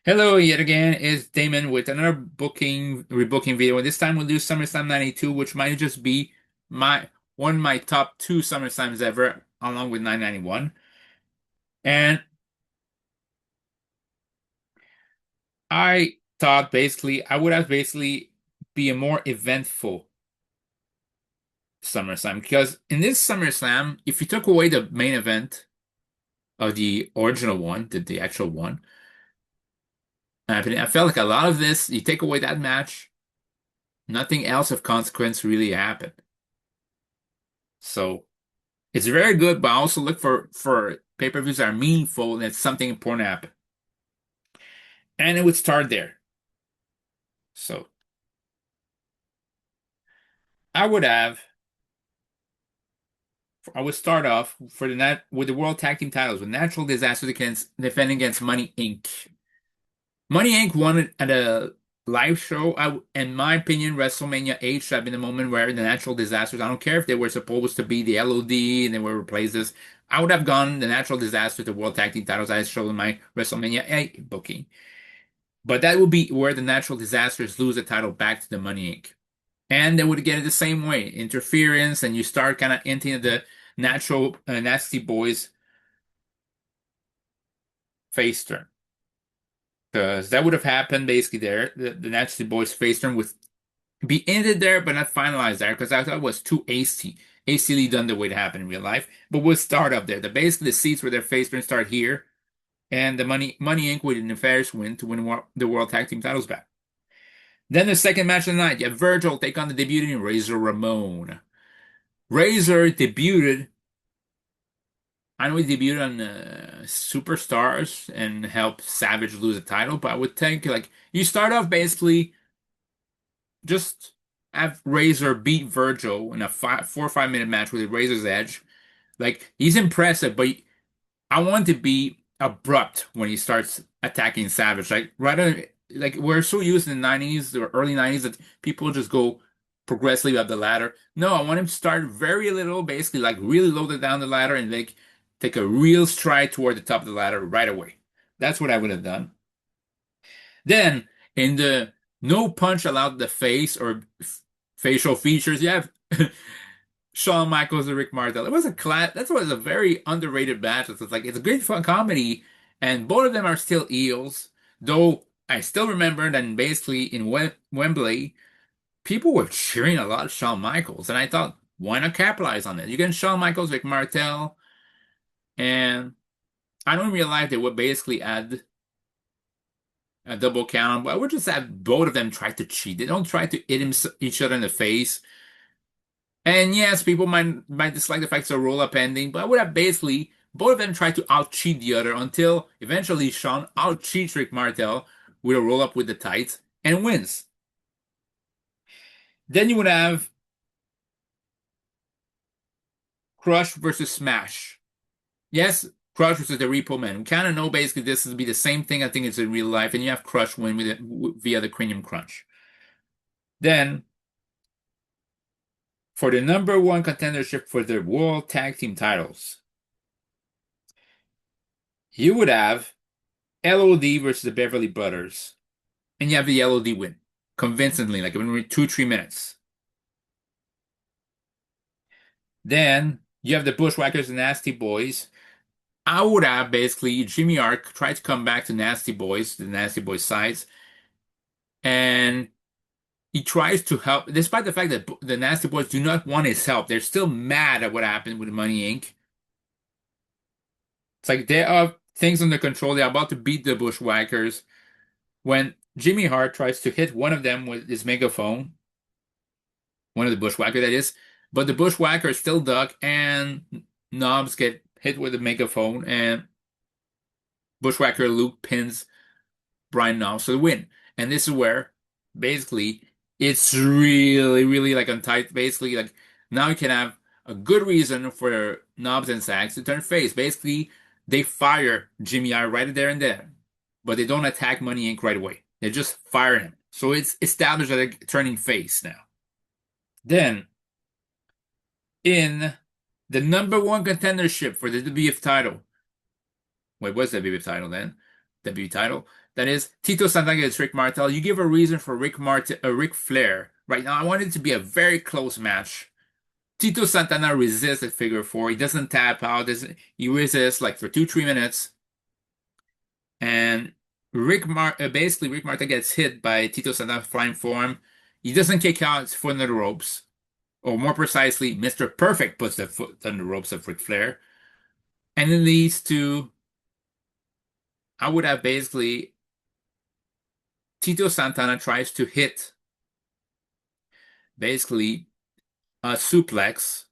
Hello, yet again, it's Damon with another booking rebooking video. And this time we'll do SummerSlam 92, which might just be my one of my top two SummerSlams ever, along with 991. And I thought basically I would have basically be a more eventful SummerSlam because in this SummerSlam, if you took away the main event of the original one, the actual one, I felt like a lot of this, you take away that match, nothing else of consequence really happened. So. It's very good, but I also look for pay-per-views that are meaningful and that something important happen. And it would start there. So I would have I would start off for the net with the World Tag Team titles with Natural Disasters against defending against Money Inc. Money Inc. won it at a live show. In my opinion, WrestleMania 8 should have been the moment where the Natural Disasters, I don't care if they were supposed to be the LOD and they were replaced this. I would have gone the Natural Disaster to World Tag Team titles I showed in my WrestleMania 8 booking. But that would be where the Natural Disasters lose the title back to the Money Inc. And they would get it the same way, interference, and you start kind of hinting the natural Nasty Boys face turn. Because that would have happened basically there. The Nasty Boys face turn would be ended there, but not finalized there, because I thought it was too hastily done the way it happened in real life. But we'll start up there. Basically the seats where their face turn start here, and the Money Inc. with an nefarious win to win the World Tag Team titles back. Then the second match of the night, you have Virgil take on the debuting Razor Ramon. Razor debuted. I know he debuted on Superstars and helped Savage lose the title, but I would think like you start off basically just have Razor beat Virgil in a 4 or 5 minute match with Razor's Edge. Like he's impressive, but I want to be abrupt when he starts attacking Savage. Like rather, like we're so used in the 90s or early 90s that people just go progressively up the ladder. No, I want him to start very little, basically like really loaded down the ladder and like take a real stride toward the top of the ladder right away. That's what I would have done. Then in the no punch allowed the face or facial features, you have Shawn Michaels and Rick Martel. It was a class. That was a very underrated match. It's like it's a great fun comedy, and both of them are still eels. Though I still remember that basically in Wembley, people were cheering a lot of Shawn Michaels, and I thought, why not capitalize on it? You get Shawn Michaels, Rick Martel, and I don't realize they would basically add a double count, but I would just have both of them try to cheat. They don't try to hit each other in the face. And yes, people might dislike the fact it's a roll-up ending, but I would have basically both of them try to out-cheat the other until eventually Shawn out-cheats Rick Martel with a roll-up with the tights and wins. Then you would have Crush versus Smash. Yes, Crush versus the Repo Man. We kind of know basically this will be the same thing I think it's in real life, and you have Crush win with it via the Cranium Crunch. Then for the number one contendership for the World Tag Team titles, you would have LOD versus the Beverly Brothers. And you have the LOD win convincingly, like in 2, 3 minutes. Then you have the Bushwhackers and Nasty Boys. I would have basically Jimmy Ark try to come back to Nasty Boys, the Nasty Boys sides, and he tries to help, despite the fact that the Nasty Boys do not want his help. They're still mad at what happened with Money Inc. It's like they have things under control. They're about to beat the Bushwhackers when Jimmy Hart tries to hit one of them with his megaphone, one of the Bushwhacker that is, but the Bushwhackers still duck and Knobs get hit with a megaphone and Bushwhacker Luke pins Brian Knobs for the win. And this is where basically it's really like on tight. Basically, like now you can have a good reason for Knobs and Sags to turn face. Basically, they fire Jimmy I right there and then, but they don't attack Money Inc. right away. They just fire him. So it's established that they're turning face now. Then in the number one contendership for the WWF title. Wait, what's the WWF title then? WWF title. That is Tito Santana against Rick Martel. You give a reason for Ric Flair. Right now, I want it to be a very close match. Tito Santana resists at figure four. He doesn't tap out. He resists like for 2, 3 minutes. And basically Rick Martel gets hit by Tito Santana flying forearm. He doesn't kick out his foot on the ropes. Or more precisely, Mr. Perfect puts the foot on the ropes of Ric Flair. And it leads to, I would have basically, Tito Santana tries to hit basically a suplex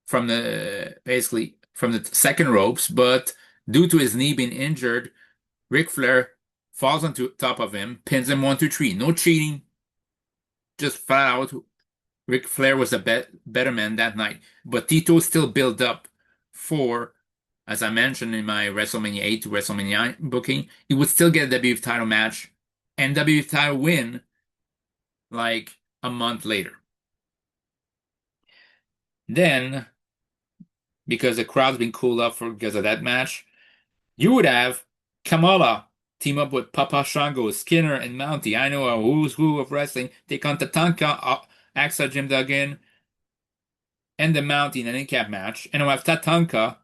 from the second ropes, but due to his knee being injured, Ric Flair falls on top of him, pins him 1, 2, 3. No cheating, just flat out. Ric Flair was a better man that night, but Tito still built up for, as I mentioned in my WrestleMania 8 to WrestleMania 9 booking, he would still get a WWE title match and WWE title win like a month later. Then, because the crowd's been cooled up because of that match, you would have Kamala team up with Papa Shango, Skinner, and Mountie. I know a who's who of wrestling. Take on Tatanka, Axa Jim Duggan, and the Mountie in an in-cap match. And we'll have Tatanka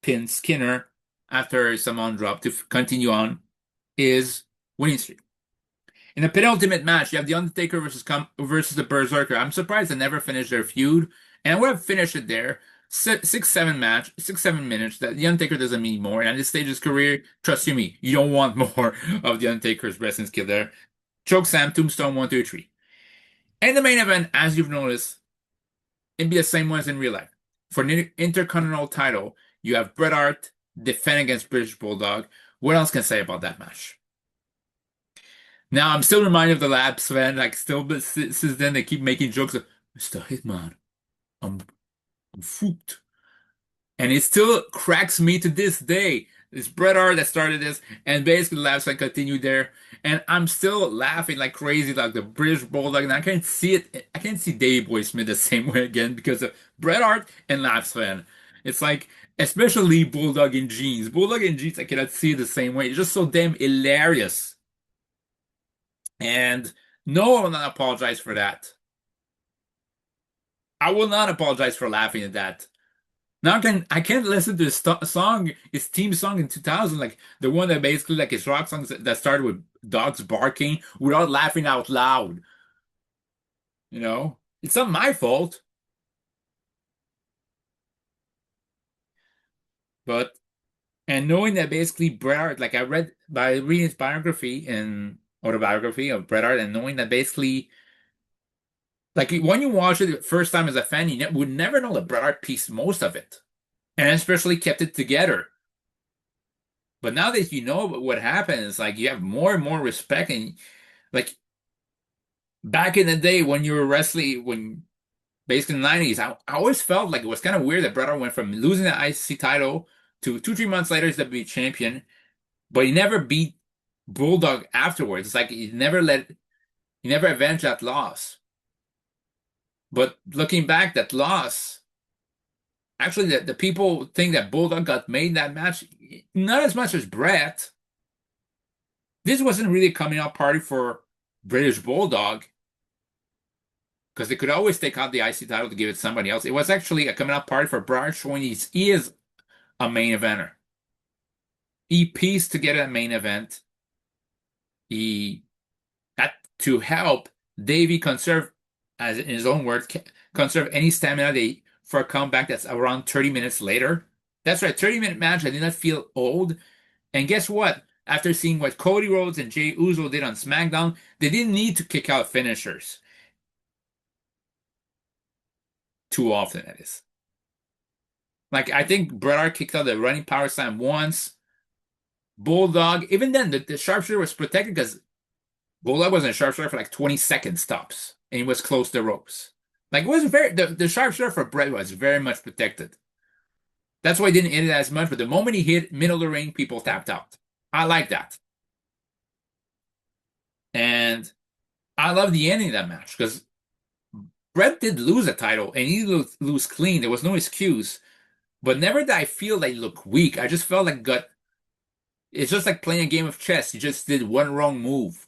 pin Skinner after someone drop to continue on his winning streak. In the penultimate match, you have The Undertaker versus the Berserker. I'm surprised they never finished their feud, and I would have finished it there. 6-7 minutes. That The Undertaker doesn't need more. And at this stage of his career, trust you me, you don't want more of The Undertaker's wrestling skill there. Chokeslam, Tombstone, 1, 2, 3. And the main event, as you've noticed, it'd be the same one as in real life. For the Intercontinental title, you have Bret Hart defend against British Bulldog. What else can I say about that match? Now, I'm still reminded of the Labs fan. Like, still, since then, they keep making jokes of, Mr. Hitman, I'm fooped. And it still cracks me to this day. It's Bret Hart that started this, and basically Labs fan continued there. And I'm still laughing like crazy, like the British Bulldog. And I can't see it. I can't see Davey Boy Smith the same way again because of Bret Hart and Labs fan. It's like, especially Bulldog in jeans. Bulldog in jeans, I cannot see it the same way. It's just so damn hilarious. And no, I will not apologize for that. I will not apologize for laughing at that. Now I can't listen to his theme song in 2000, like the one that basically like his rock songs that started with dogs barking without laughing out loud. You know, it's not my fault. But and knowing that basically Bret Hart, like I read by reading his biography and autobiography of Bret Hart, and knowing that basically, like when you watch it the first time as a fan, you would never know that Bret Hart pieced most of it, and especially kept it together. But now that you know what happened, it's like you have more and more respect, and like back in the day when you were wrestling, when basically in the 90s, I always felt like it was kind of weird that Bret Hart went from losing the IC title to 2, 3 months later he's WWE champion, but he never beat Bulldog afterwards. It's like he never avenged that loss. But looking back, that loss, actually, the people think that Bulldog got made in that match, not as much as Bret. This wasn't really a coming out party for British Bulldog, because they could always take out the IC title to give it to somebody else. It was actually a coming out party for Bret, showing he is a main eventer. He pieced together a main event. He had to help Davey conserve, as in his own words, conserve any stamina for a comeback that's around 30 minutes later. That's right, 30-minute match. I did not feel old. And guess what? After seeing what Cody Rhodes and Jey Uso did on SmackDown, they didn't need to kick out finishers too often, that is. Like, I think Bret Hart kicked out the running power slam once. Bulldog, even then, the sharpshooter was protected because Bulldog wasn't a sharpshooter for like 20 second stops, and he was close to the ropes. Like, it was the sharpshooter for Bret was very much protected. That's why he didn't hit it as much, but the moment he hit middle of the ring, people tapped out. I like that. And I love the ending of that match because Bret did lose a title, and he lose clean. There was no excuse. But never did I feel like he looked weak. I just felt like It's just like playing a game of chess. You just did one wrong move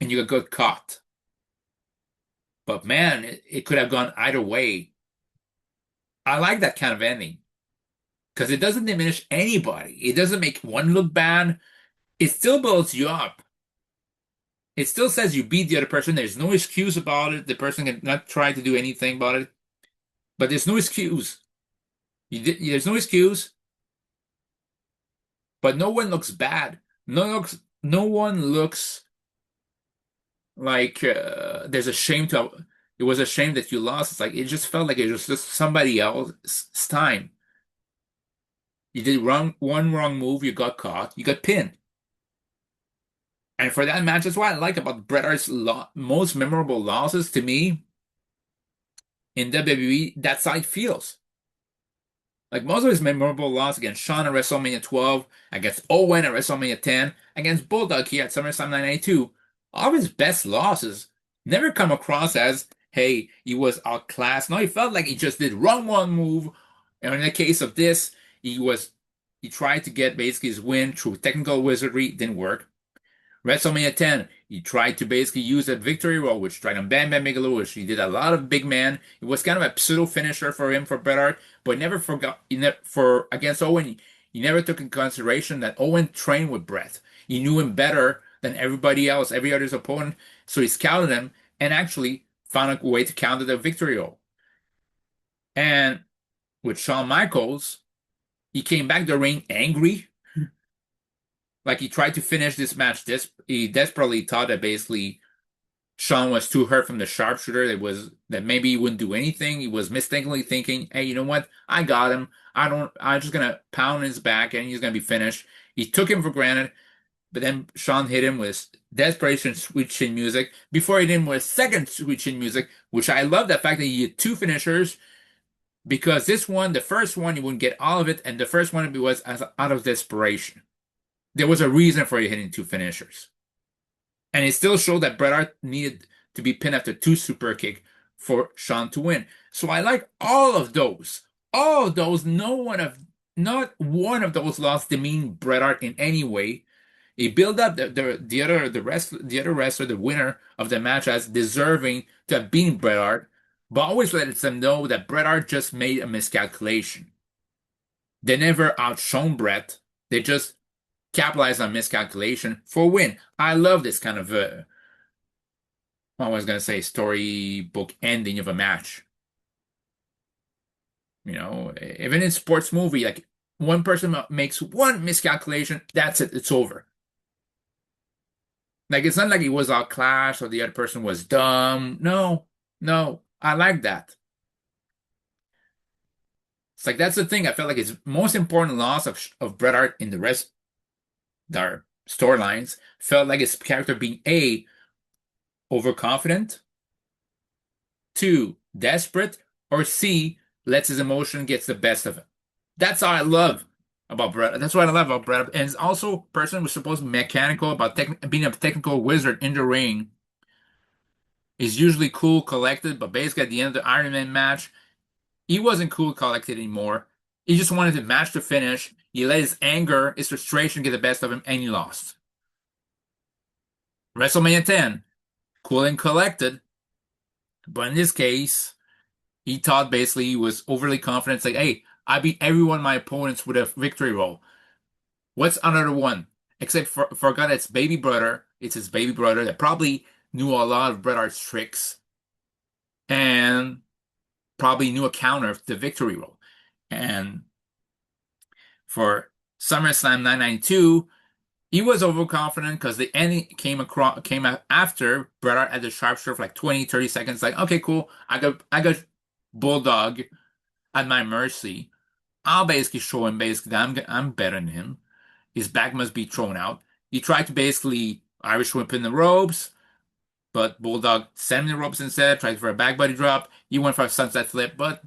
and you got caught. But man, it could have gone either way. I like that kind of ending because it doesn't diminish anybody. It doesn't make one look bad. It still builds you up. It still says you beat the other person. There's no excuse about it. The person can not try to do anything about it. But there's no excuse. There's no excuse. But no one looks bad. No one looks like there's a shame to. It was a shame that you lost. It's like it just felt like it was just somebody else's time. You did one wrong move, you got caught, you got pinned. And for that match, that's what I like about Bret Hart's most memorable losses to me in WWE. That's how it feels. Like most of his memorable loss against Shawn at WrestleMania 12, against Owen at WrestleMania 10, against Bulldog here at SummerSlam 92, all of his best losses never come across as, hey, he was outclassed. No, he felt like he just did wrong one move. And in the case of this, he tried to get basically his win through technical wizardry, didn't work. WrestleMania 10, he tried to basically use that victory roll, which tried on Bam Bam Bigelow, which he did a lot of big man. It was kind of a pseudo finisher for him for Bret Hart, but never forgot. For against Owen, he never took in consideration that Owen trained with Bret. He knew him better than everybody else, every other's opponent, so he scouted him and actually found a way to counter the victory roll. And with Shawn Michaels, he came back to the ring angry. Like he tried to finish this match. He desperately thought that basically Shawn was too hurt from the sharpshooter. That maybe he wouldn't do anything. He was mistakenly thinking, "Hey, you know what? I got him. I'm just gonna pound his back and he's gonna be finished." He took him for granted, but then Shawn hit him with desperation sweet chin music. Before he hit him with second sweet chin music, which I love the fact that he had two finishers because this one, the first one, he wouldn't get all of it, and the first one was out of desperation. There was a reason for you hitting two finishers. And it still showed that Bret Hart needed to be pinned after two super kick for Shawn to win. So I like all of those. All of those. Not one of those lost demean Bret Hart in any way. He built up the other wrestler, the winner of the match, as deserving to have beaten Bret Hart, but always let them know that Bret Hart just made a miscalculation. They never outshone Bret. They just capitalized on miscalculation for a win. I love this kind of I was gonna say storybook ending of a match. You know, even in sports movie, like one person makes one miscalculation, that's it, it's over. Like it's not like he was outclassed or the other person was dumb. No, no, I like that. It's like that's the thing. I felt like his most important loss of Bret Hart in the rest their storylines felt like his character being A, overconfident, two, desperate, or C, lets his emotion gets the best of him. That's how I love about Bret. That's what I love about Bret. And it's also a person who's supposed to be mechanical about being a technical wizard in the ring. He's usually cool, collected, but basically at the end of the Iron Man match, he wasn't cool, collected anymore. He just wanted the match to finish. He let his anger, his frustration get the best of him, and he lost. WrestleMania 10, cool and collected, but in this case, he thought basically he was overly confident. It's like, hey, I beat every one of my opponents with a victory roll. What's another one? Except forgot it's baby brother. It's his baby brother that probably knew a lot of Bret Hart's tricks and probably knew a counter of the victory roll. And for SummerSlam 992, he was overconfident because the ending came after Bret Hart had the sharpshooter for like 20, 30 seconds. Like, okay, cool. I got Bulldog at my mercy. I'll basically show him basically that I'm better than him. His back must be thrown out. He tried to basically Irish whip in the ropes, but Bulldog sent him the ropes instead, tried for a back body drop. He went for a sunset flip, but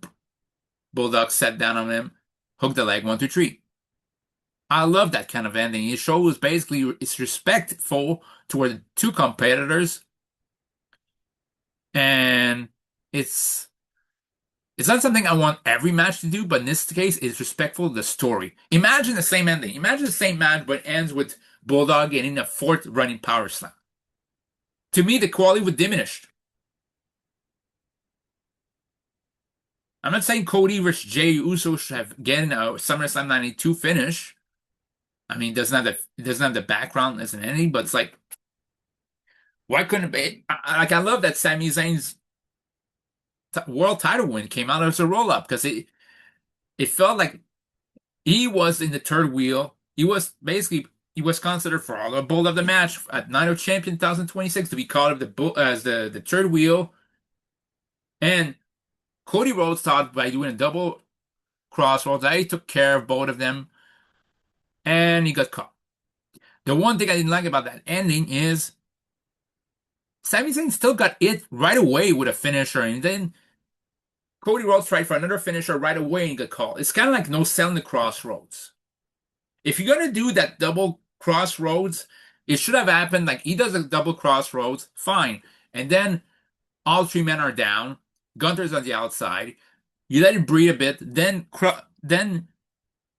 Bulldog sat down on him, hooked the leg, 1, 2, 3. I love that kind of ending. It shows basically it's respectful toward the two competitors, and it's It's not something I want every match to do, but in this case, it's respectful of the story. Imagine the same ending. Imagine the same match, but it ends with Bulldog getting a fourth running power slam. To me, the quality would diminish. I'm not saying Cody versus Jey Uso should have getting a SummerSlam 92 finish. I mean, it doesn't have the background as an ending, but it's like, why couldn't it be? I love that Sami Zayn's world title win came out as a roll up because it felt like he was in the third wheel. He was considered for all the bull of the match at Night of Champion 2026 to be called up as the third wheel. And Cody Rhodes thought by doing a double crossroads that he took care of both of them, and he got caught. The one thing I didn't like about that ending is Sami Zayn still got it right away with a finisher, and then Cody Rhodes tried for another finisher right away and got called. It's kind of like no selling the crossroads. If you're gonna do that double crossroads, it should have happened like he does a double crossroads, fine. And then all three men are down. Gunther's on the outside. You let it breathe a bit. Then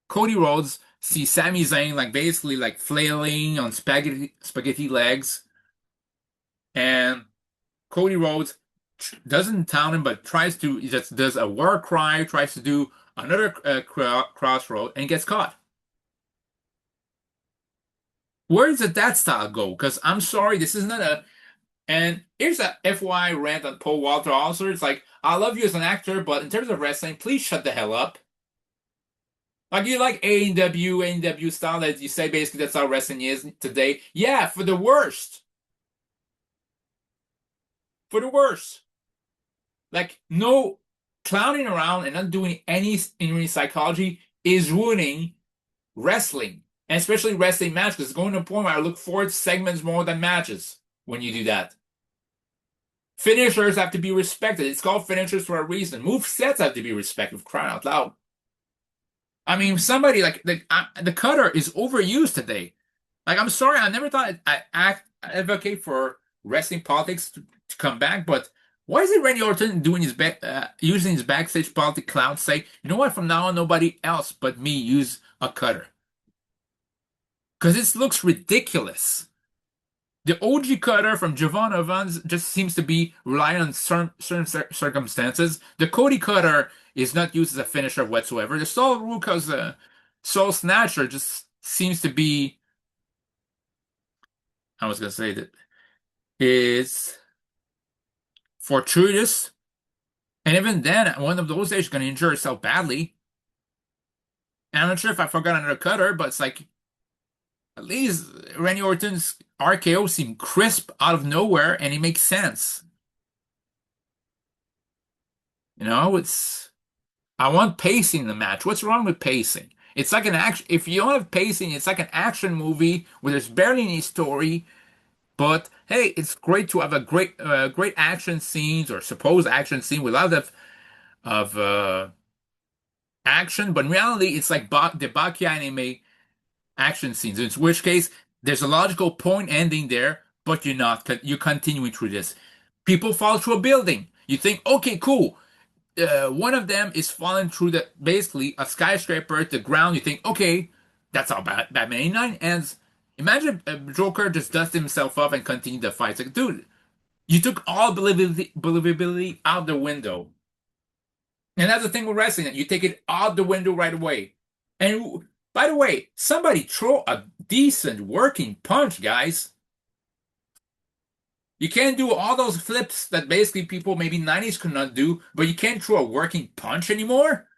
Cody Rhodes sees Sami Zayn like basically like flailing on spaghetti legs, and Cody Rhodes doesn't town him, but he just does a war cry, tries to do another crossroad, and gets caught. Where does that style go? Because I'm sorry, this is not a. And here's a FY rant on Paul Walter also. It's like, I love you as an actor, but in terms of wrestling, please shut the hell up. Like, you like AEW style, that you say basically that's how wrestling is today. Yeah, for the worst. For the worst. Like, no clowning around and not doing any in psychology is ruining wrestling. And especially wrestling matches. It's going to a point where I look forward to segments more than matches when you do that. Finishers have to be respected. It's called finishers for a reason. Move sets have to be respected, crying out loud. I mean, somebody like the cutter is overused today. Like, I'm sorry, I never thought I advocate for wrestling politics to come back, but why is it Randy Orton doing using his backstage politic clout say, you know what, from now on nobody else but me use a cutter? Because this looks ridiculous. The OG cutter from Javon Evans just seems to be relying on certain circumstances. The Cody cutter is not used as a finisher whatsoever. The Sol Ruka's Soul Snatcher just seems to be, I was going to say that, is fortuitous. And even then, one of those days, is going to injure herself badly. And I'm not sure if I forgot another cutter, but it's like, at least Randy Orton's RKO seemed crisp out of nowhere, and it makes sense. You know, I want pacing in the match. What's wrong with pacing? It's like an action. If you don't have pacing, it's like an action movie where there's barely any story. But hey, it's great to have a great action scenes or supposed action scene with a lot of action. But in reality, it's like the Baki anime action scenes. In which case, there's a logical point ending there, but you're continuing through this. People fall through a building. You think, okay, cool. One of them is falling through basically a skyscraper at the ground. You think, okay, that's how Batman 89 ends. Imagine if Joker just dusted himself up and continued the fight. It's like, dude, you took all believability out the window. And that's the thing with wrestling. You take it out the window right away. And by the way, somebody throw a decent working punch, guys. You can't do all those flips that basically people maybe 90s could not do, but you can't throw a working punch anymore.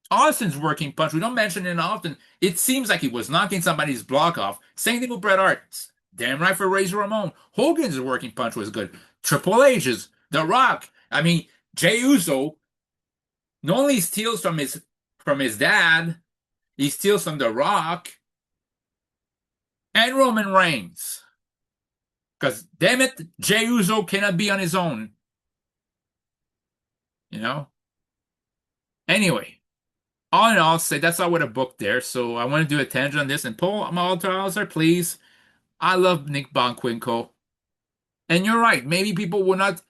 Austin's working punch, we don't mention it often. It seems like he was knocking somebody's block off. Same thing with Bret Hart. Damn right for Razor Ramon. Hogan's working punch was good. Triple H's, The Rock. I mean, Jey Uso not only steals from his dad, he steals from The Rock and Roman Reigns. Because, damn it, Jey Uso cannot be on his own. You know? Anyway, all in all, say that's all with a book there. So I want to do a tangent on this. And Paul Maltauser, please. I love Nick Bonquinco. And you're right. Maybe people will not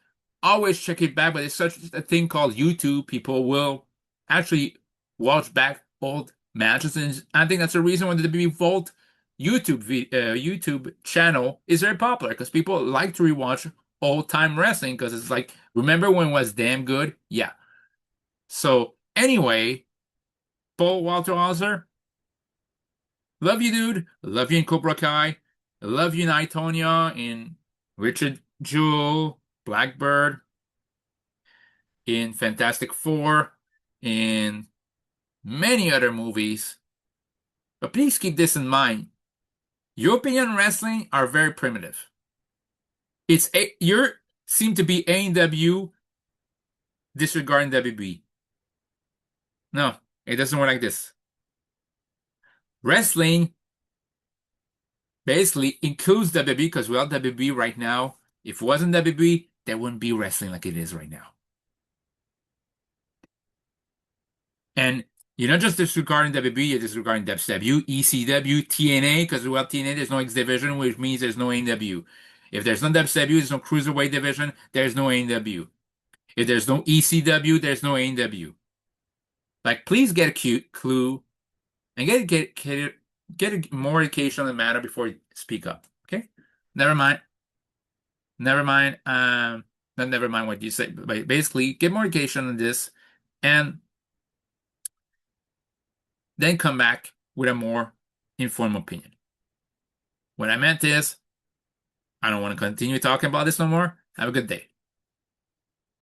always check it back, but it's such a thing called YouTube. People will actually watch back old matches, and I think that's the reason why the WWE Vault YouTube channel is very popular because people like to rewatch old time wrestling because it's like, remember when it was damn good? Yeah. So anyway, Paul Walter Hauser, love you, dude. Love you in Cobra Kai. Love you in I, Tonya, in Richard Jewell, Blackbird, in Fantastic Four, in many other movies. But please keep this in mind. European wrestling are very primitive. You seem to be AEW disregarding WB. No, it doesn't work like this. Wrestling basically includes WB because without WB right now, if it wasn't WB, there wouldn't be wrestling like it is right now. And you're not just disregarding WB, you're disregarding WCW, ECW, TNA, because without TNA, there's no X division, which means there's no AEW. If there's no WCW, there's no Cruiserweight division, there's no AEW. If there's no ECW, there's no AEW. Like, please get a cute clue and get more education on the matter before you speak up. Okay? Never mind. Never mind. Not never mind what you say, but basically get more education on this and then come back with a more informed opinion. What I meant is, I don't want to continue talking about this no more. Have a good day.